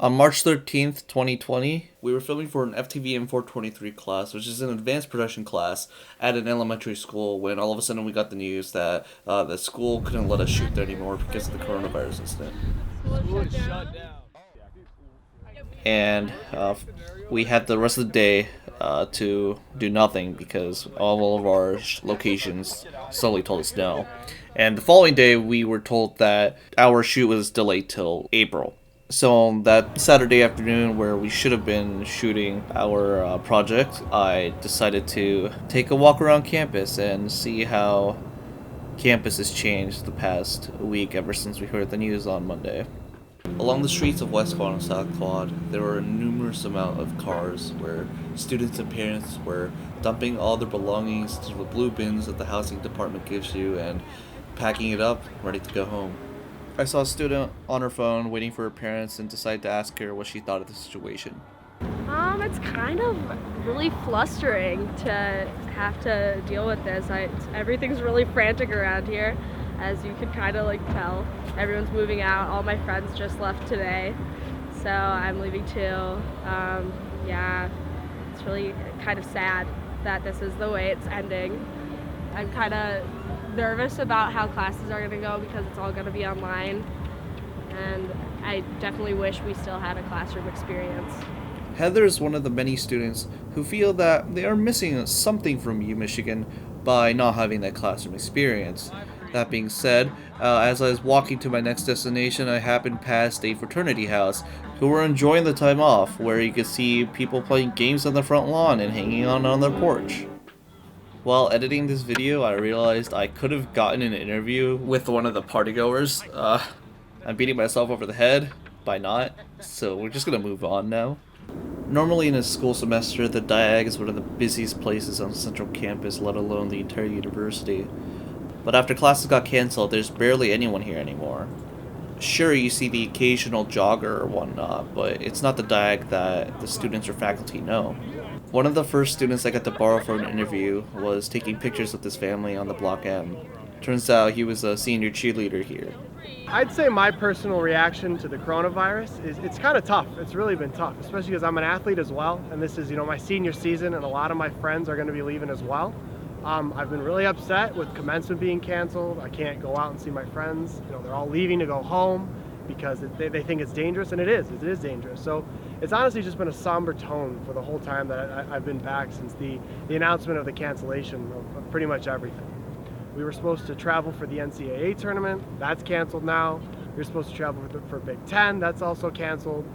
On March 13th, 2020, we were filming for an FTVM 423 class, which is an advanced production class at an elementary school, when all of a sudden we got the news that the school couldn't let us shoot there anymore because of the coronavirus incident. School is shut down. And we had the rest of the day to do nothing because all of our locations slowly told us no. And the following day, we were told that our shoot was delayed till April. So on that Saturday afternoon where we should have been shooting our project, I decided to take a walk around campus and see how campus has changed the past week ever since we heard the news on Monday. Along the streets of West Quad and South Quad, there were a numerous amount of cars where students and parents were dumping all their belongings to the blue bins that the housing department gives you and packing it up, ready to go home. I saw a student on her phone waiting for her parents and decided to ask her what she thought of the situation. It's kind of really flustering to have to deal with this. Everything's really frantic around here, as you can kind of tell. Everyone's moving out. All my friends just left today, so I'm leaving too. Yeah, it's really kind of sad that this is the way it's ending. I'm kind of nervous about how classes are going to go because it's all going to be online, and I definitely wish we still had a classroom experience. Heather is one of the many students who feel that they are missing something from UMichigan by not having that classroom experience. That being said, as I was walking to my next destination, I happened past a fraternity house who were enjoying the time off, where you could see people playing games on the front lawn and hanging out on their porch. While editing this video, I realized I could have gotten an interview with one of the partygoers. I'm beating myself over the head by not, so we're just gonna move on now. Normally in a school semester, the TheDiag is one of the busiest places on Central Campus, let alone the entire university. But after classes got cancelled, there's barely anyone here anymore. Sure, you see the occasional jogger or whatnot, but it's not the TheDiag that the students or faculty know. One of the first students I got to borrow for an interview was taking pictures with his family on the Block M. Turns out he was a senior cheerleader here. I'd say my personal reaction to the coronavirus is it's kind of tough. It's really been tough, especially because I'm an athlete as well, and this is, my senior season, and a lot of my friends are going to be leaving as well. I've been really upset with commencement being canceled. I can't go out and see my friends. They're all leaving to go home because they think it's dangerous, and it is dangerous. So it's honestly just been a somber tone for the whole time that I've been back since the announcement of the cancellation of pretty much everything. We were supposed to travel for the NCAA tournament. That's canceled now. We were supposed to travel for Big Ten. That's also canceled.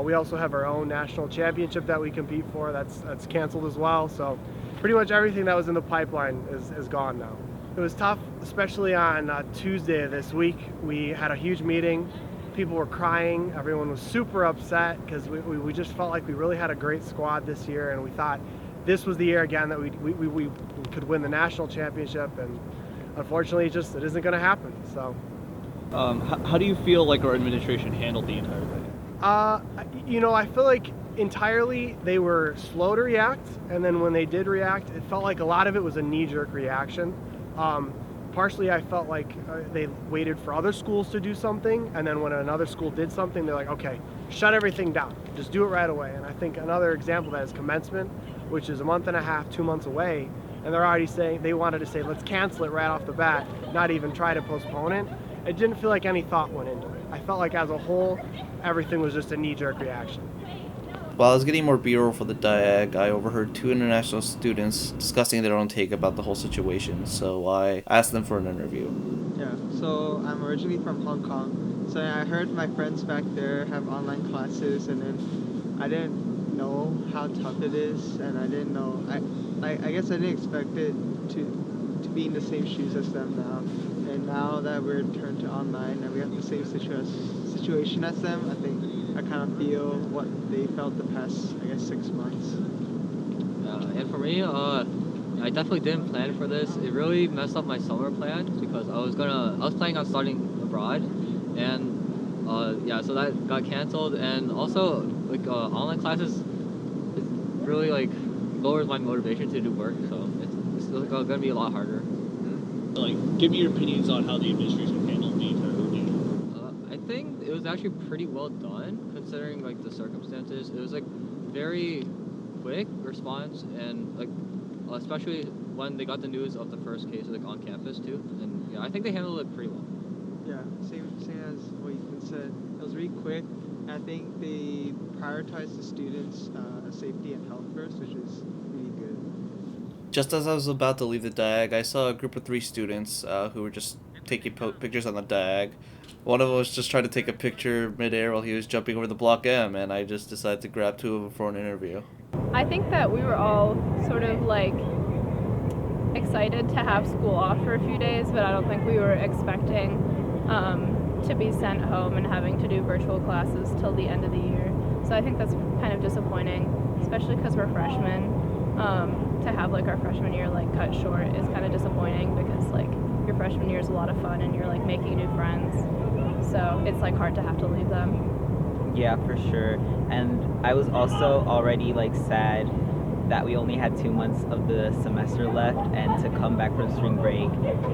We also have our own national championship that we compete for. That's canceled as well. So pretty much everything that was in the pipeline is gone now. It was tough, especially on Tuesday of this week. We had a huge meeting. People were crying. Everyone was super upset because we just felt like we really had a great squad this year, and we thought this was the year again that we could win the national championship, and unfortunately it isn't going to happen. So how do you feel like our administration handled the entire thing? I feel like entirely they were slow to react, and then when they did react, it felt like a lot of it was a knee-jerk reaction. Partially I felt like they waited for other schools to do something, and then when another school did something, they're like, okay, shut everything down, just do it right away. And I think another example of that is commencement, which is a month and a half, 2 months away, and they're already saying, they wanted to say, let's cancel it right off the bat, not even try to postpone it. It didn't feel like any thought went into it. I felt like as a whole, everything was just a knee-jerk reaction. While I was getting more B-roll for the TheDiag, I overheard two international students discussing their own take about the whole situation, so I asked them for an interview. Yeah, so I'm originally from Hong Kong, so I heard my friends back there have online classes, and then I didn't know how tough it is, and I didn't know, I guess I didn't expect it to be in the same shoes as them now. And now that we're turned to online and we have the same situation as them, I think I kind of feel what they felt the past, 6 months. And for me, I definitely didn't plan for this. It really messed up my summer plans because I was planning on starting abroad, and so that got canceled. And also, online classes, it really lowers my motivation to do work, so it's gonna be a lot harder. Give me your opinions on how the administration handled the entire ordeal. I think it was was actually pretty well done considering like the circumstances. It was like very quick response, and like especially when they got the news of the first case like on campus too. And yeah, I think they handled it pretty well. Yeah, same as what Ethan said. It was really quick. I think they prioritized the students' safety and health first, which is really good. Just as I was about to leave the DIAG, I saw a group of 3 students who were just taking pictures on the DIAG. One of them was just trying to take a picture midair while he was jumping over the Block M, and I just decided to grab 2 of them for an interview. I think that we were all sort of like excited to have school off for a few days, but I don't think we were expecting to be sent home and having to do virtual classes till the end of the year. So I think that's kind of disappointing, especially because we're freshmen. To have like our freshman year like cut short is kind of disappointing because like your freshman year is a lot of fun and you're like making new friends. So it's like hard to have to leave them. Yeah, for sure. And I was also already like sad that we only had 2 months of the semester left, and to come back from spring break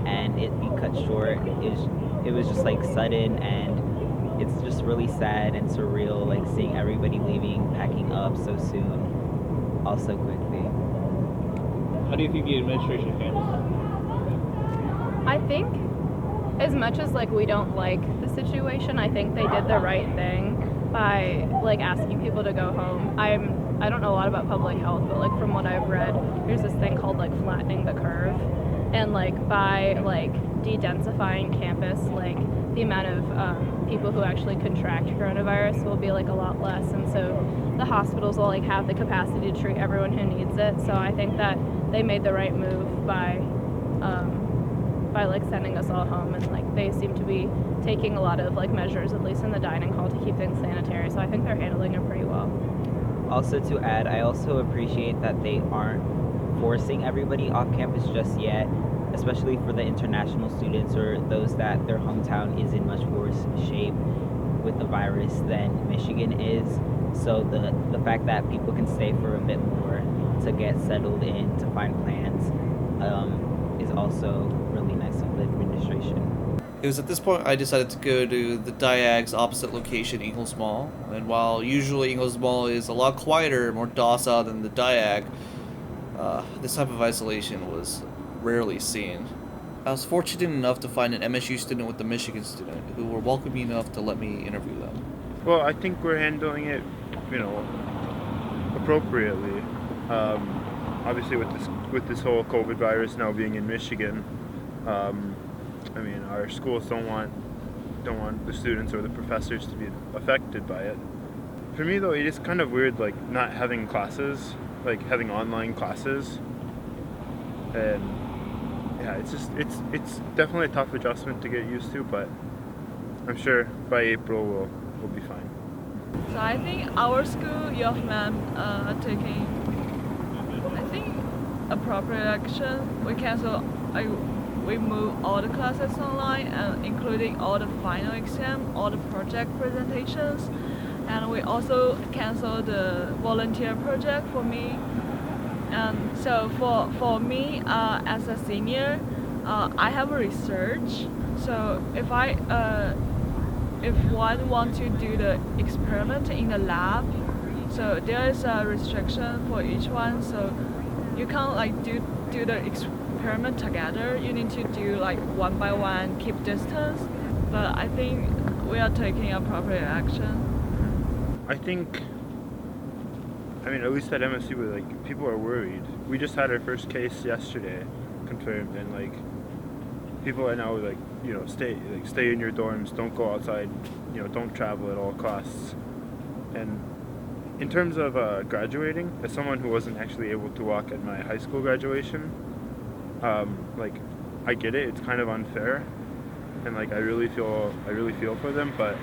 and it be cut short it was just like sudden, and it's just really sad and surreal like seeing everybody leaving, packing up so soon, all so quickly. How do you think the administration handled I think as much as like we don't like the situation, I think they did the right thing by like asking people to go home. I don't know a lot about public health, but like from what I've read, there's this thing called like flattening the curve, and like by like de-densifying campus, like the amount of people who actually contract coronavirus will be like a lot less, and so the hospitals will like have the capacity to treat everyone who needs it. So I think that they made the right move by like sending us all home, and like they seem to be taking a lot of like measures, at least in the dining hall, to keep things sanitary. So I think they're handling it pretty well. Also to add, I also appreciate that they aren't forcing everybody off campus just yet, especially for the international students or those that their hometown is in much worse shape with the virus than Michigan is. So the fact that people can stay for a bit more to get settled in, to find plans, is also really nice of the administration. It was at this point I decided to go to the DIAG's opposite location, Ingalls Mall. And while usually Ingalls Mall is a lot quieter, more docile than the DIAG, this type of isolation was rarely seen. I was fortunate enough to find an MSU student with a Michigan student who were welcoming enough to let me interview them. Well, I think we're handling it, appropriately. Obviously, with this whole COVID virus now being in Michigan, our schools don't want the students or the professors to be affected by it. For me, though, it is kind of weird, like not having classes, like having online classes, and yeah, it's definitely a tough adjustment to get used to, but I'm sure by April we'll be fine. So I think our school, U of M, taking, I think, appropriate action. We move all the classes online, including all the final exam, all the project presentations, and we also cancel the volunteer project for me. And so for me as a senior, I have a research. So if one wants to do the experiment in the lab, so there is a restriction for each one. So you can't like do the experiment together. You need to do like one by one, keep distance. But I think we are taking appropriate action. I think, at least at MSU, like people are worried. We just had our first case yesterday, confirmed, and like people are now like, stay in your dorms, don't go outside, don't travel at all costs. And in terms of graduating, as someone who wasn't actually able to walk at my high school graduation, I get it. It's kind of unfair, and like I really feel for them. But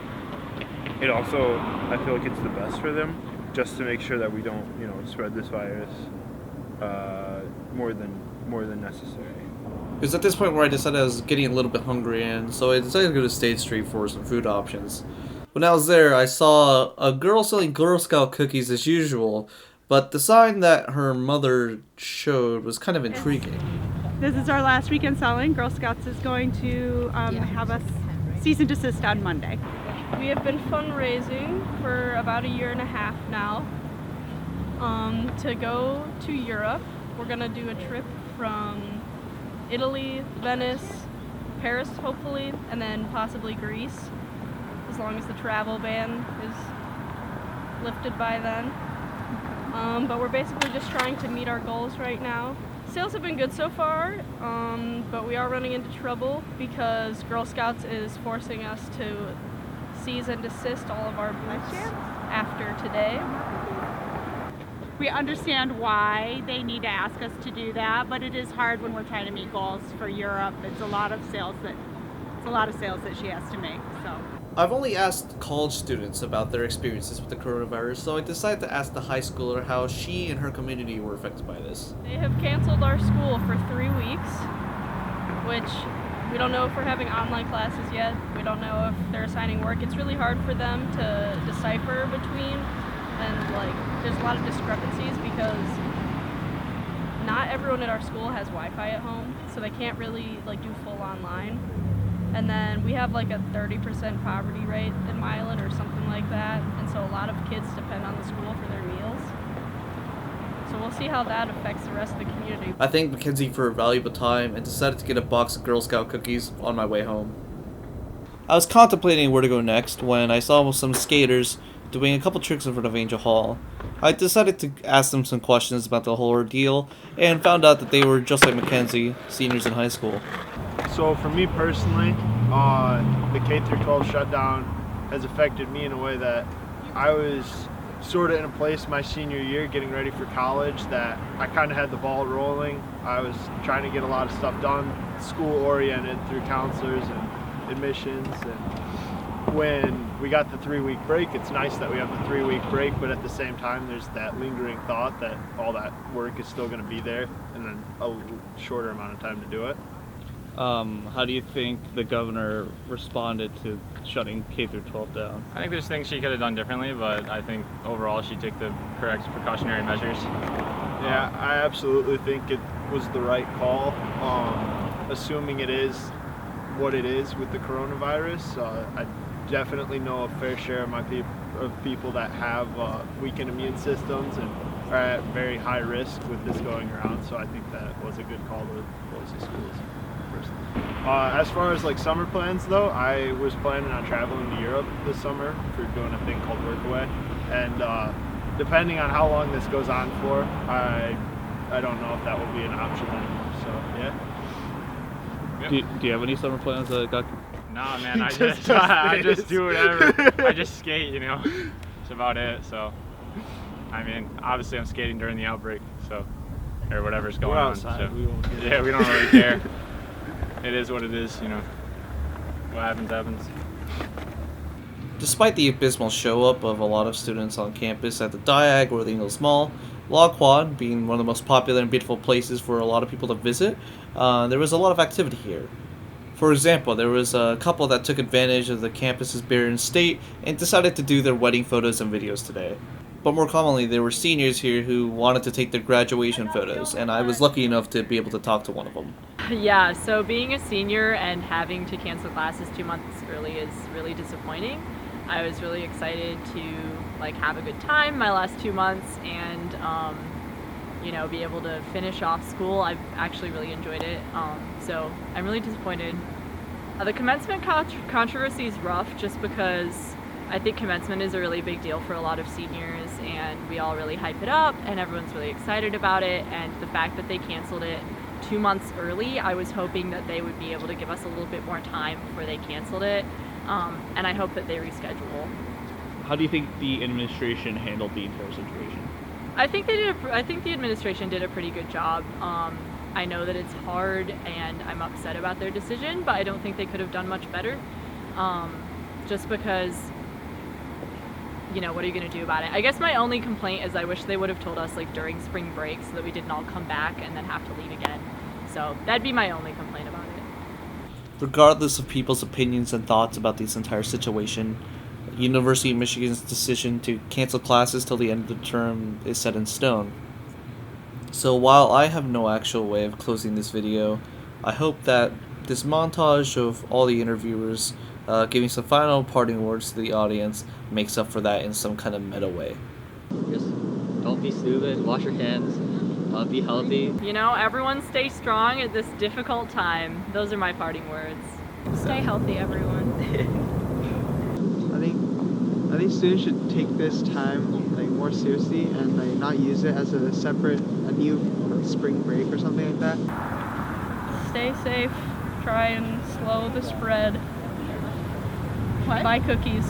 it also, I feel like it's the best for them, just to make sure that we don't, spread this virus more than necessary. It was at this point where I decided I was getting a little bit hungry, and so I decided to go to State Street for some food options. When I was there, I saw a girl selling Girl Scout cookies as usual, but the sign that her mother showed was kind of intriguing. This is our last weekend selling. Girl Scouts is going to have us cease and desist on Monday. We have been fundraising for about a year and a half now to go to Europe. We're gonna do a trip from Italy, Venice, Paris hopefully, and then possibly Greece, as long as the travel ban is lifted by then. But we're basically just trying to meet our goals right now. Sales have been good so far, but we are running into trouble because Girl Scouts is forcing us to cease and desist all of our booths after today. We understand why they need to ask us to do that, but it is hard when we're trying to meet goals for Europe. It's a lot of sales that she has to make. So I've only asked college students about their experiences with the coronavirus, so I decided to ask the high schooler how she and her community were affected by this. They have canceled our school for 3 weeks, which we don't know if we're having online classes yet. We don't know if they're assigning work. It's really hard for them to decipher between, and there's a lot of discrepancies because not everyone at our school has Wi-Fi at home, so they can't really do full online. And then we have a 30% poverty rate in Milan or something like that, and so a lot of kids depend on the school for their meals. So we'll see how that affects the rest of the community. I thanked Mackenzie for her valuable time and decided to get a box of Girl Scout cookies on my way home. I was contemplating where to go next when I saw some skaters doing a couple tricks in front of Angel Hall. I decided to ask them some questions about the whole ordeal and found out that they were just like Mackenzie, seniors in high school. So for me personally, the K-12 shutdown has affected me in a way that I was sort of in a place my senior year getting ready for college that I kind of had the ball rolling. I was trying to get a lot of stuff done, school oriented through counselors and admissions, and when we got the 3-week break, it's nice that we have the 3-week break, but at the same time there's that lingering thought that all that work is still going to be there in a shorter amount of time to do it. How do you think the governor responded to shutting K-12 down? I think there's things she could have done differently, but I think overall she took the correct precautionary measures. Yeah, I absolutely think it was the right call. Assuming it is what it is with the coronavirus, I definitely know a fair share of people that have weakened immune systems and are at very high risk with this going around. So I think that was a good call to close the schools. As far as summer plans though, I was planning on traveling to Europe this summer for doing a thing called Workaway, and depending on how long this goes on for, I don't know if that will be an option anymore. So yeah. Do you have any summer plans that got? Nah, man, I just do whatever. I just skate, That's about it. So, I mean, obviously I'm skating during the outbreak, so or whatever's going on. So, we won't get yeah, we don't really care. It is what it is, What happens, happens. Despite the abysmal show-up of a lot of students on campus at the TheDiag or the Ingles Mall, Law Quad being one of the most popular and beautiful places for a lot of people to visit, there was a lot of activity here. For example, there was a couple that took advantage of the campus's barren state and decided to do their wedding photos and videos today. But more commonly, there were seniors here who wanted to take their graduation photos, and I was lucky enough to be able to talk to one of them. Yeah, so being a senior and having to cancel classes 2 months early is really disappointing. I was really excited to have a good time my last 2 months and be able to finish off school. I've actually really enjoyed it, so I'm really disappointed. The commencement controversy is rough just because I think commencement is a really big deal for a lot of seniors, and we all really hype it up and everyone's really excited about it, and the fact that they canceled it 2 months early, I was hoping that they would be able to give us a little bit more time before they canceled it, and I hope that they reschedule. How do you think the administration handled the entire situation? I think the administration did a pretty good job. I know that it's hard and I'm upset about their decision, but I don't think they could have done much better. Just because, what are you going to do about it? I guess my only complaint is I wish they would have told us during spring break so that we didn't all come back and then have to leave again. So that'd be my only complaint about it. Regardless of people's opinions and thoughts about this entire situation, University of Michigan's decision to cancel classes till the end of the term is set in stone. So while I have no actual way of closing this video, I hope that this montage of all the interviewers giving some final parting words to the audience makes up for that in some kind of meta way. Just don't be stupid. Wash your hands. Be healthy. You know, everyone stay strong at this difficult time. Those are my parting words. Stay healthy, everyone. I think students should take this time like more seriously and like not use it as a new spring break or something like that. Stay safe. Try and slow the spread. What? Buy cookies.